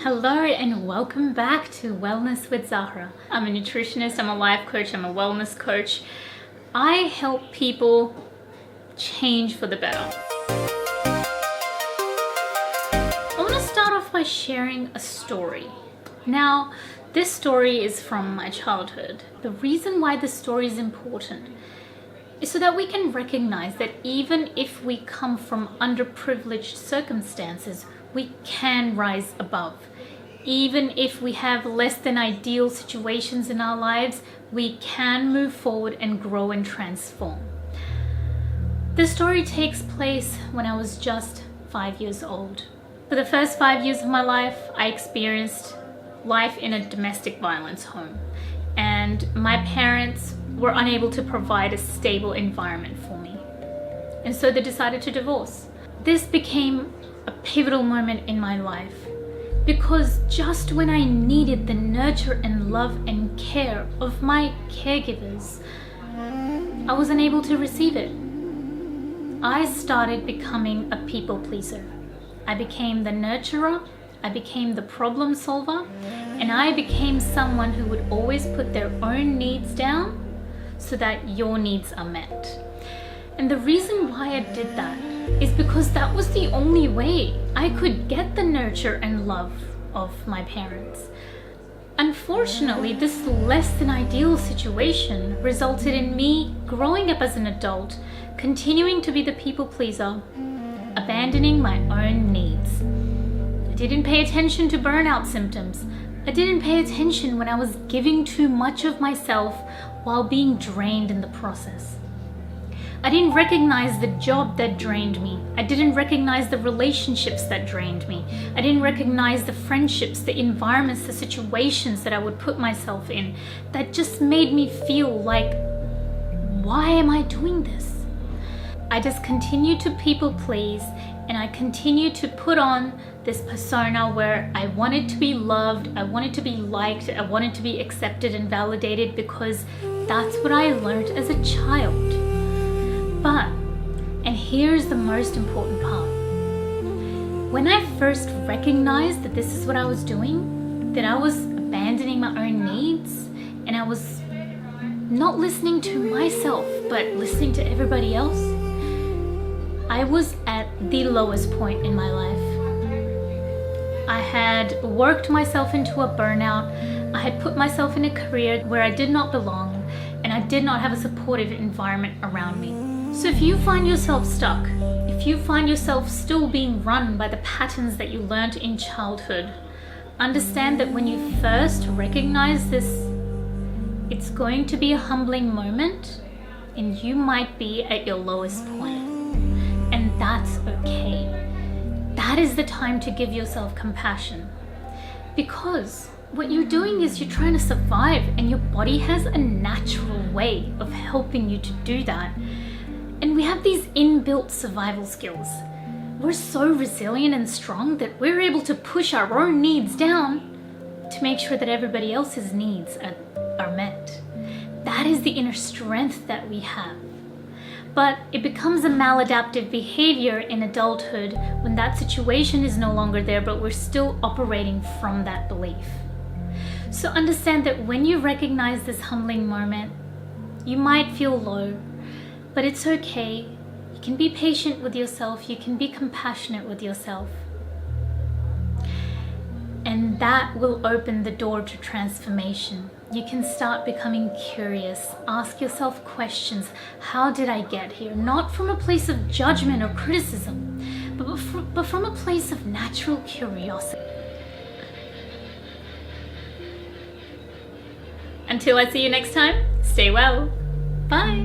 Hello and welcome back to Wellness with Zahra. I'm a nutritionist, I'm a life coach, I'm a wellness coach. I help people change for the better. I want to start off by sharing a story. Now, this story is from my childhood. The reason why this story is important is so that we can recognize that even if we come from underprivileged circumstances, we can rise above. Even if we have less than ideal situations in our lives, we can move forward and grow and transform. This story takes place when I was just 5 years old. For the first 5 years of my life, I experienced life in a domestic violence home, and my parents were unable to provide a stable environment for me. And so they decided to divorce. This became a pivotal moment in my life because just when I needed the nurture and love and care of my caregivers, I was unable to receive it. I started becoming a people pleaser. I became the nurturer, I became the problem solver, and I became someone who would always put their own needs down so that your needs are met. And the reason why I did that is because that was the only way I could get the nurture and love of my parents. Unfortunately, this less than ideal situation resulted in me growing up as an adult, continuing to be the people pleaser, abandoning my own needs. I didn't pay attention to burnout symptoms. I didn't pay attention when I was giving too much of myself while being drained in the process. I didn't recognize the job that drained me. I didn't recognize the relationships that drained me. I didn't recognize the friendships, the environments, the situations that I would put myself in that just made me feel like, why am I doing this? I just continued to people please, and I continued to put on this persona where I wanted to be loved, I wanted to be liked, I wanted to be accepted and validated because that's what I learned as a child. But, and here's the most important part, when I first recognized that this is what I was doing, that I was abandoning my own needs, and I was not listening to myself, but listening to everybody else, I was at the lowest point in my life. I had worked myself into a burnout. I had put myself in a career where I did not belong, and I did not have a supportive environment around me. So if you find yourself stuck, if you find yourself still being run by the patterns that you learned in childhood, understand that when you first recognize this, it's going to be a humbling moment, and you might be at your lowest point. And that's okay. That is the time to give yourself compassion, because what you're doing is you're trying to survive, and your body has a natural way of helping you to do that. And we have these inbuilt survival skills. We're so resilient and strong that we're able to push our own needs down to make sure that everybody else's needs are met. That is the inner strength that we have. But it becomes a maladaptive behavior in adulthood when that situation is no longer there, but we're still operating from that belief. So understand that when you recognize this humbling moment, you might feel low, but it's okay. You can be patient with yourself. You can be compassionate with yourself. And that will open the door to transformation. You can start becoming curious. Ask yourself questions. How did I get here? Not from a place of judgment or criticism, but from a place of natural curiosity. Until I see you next time, stay well. Bye.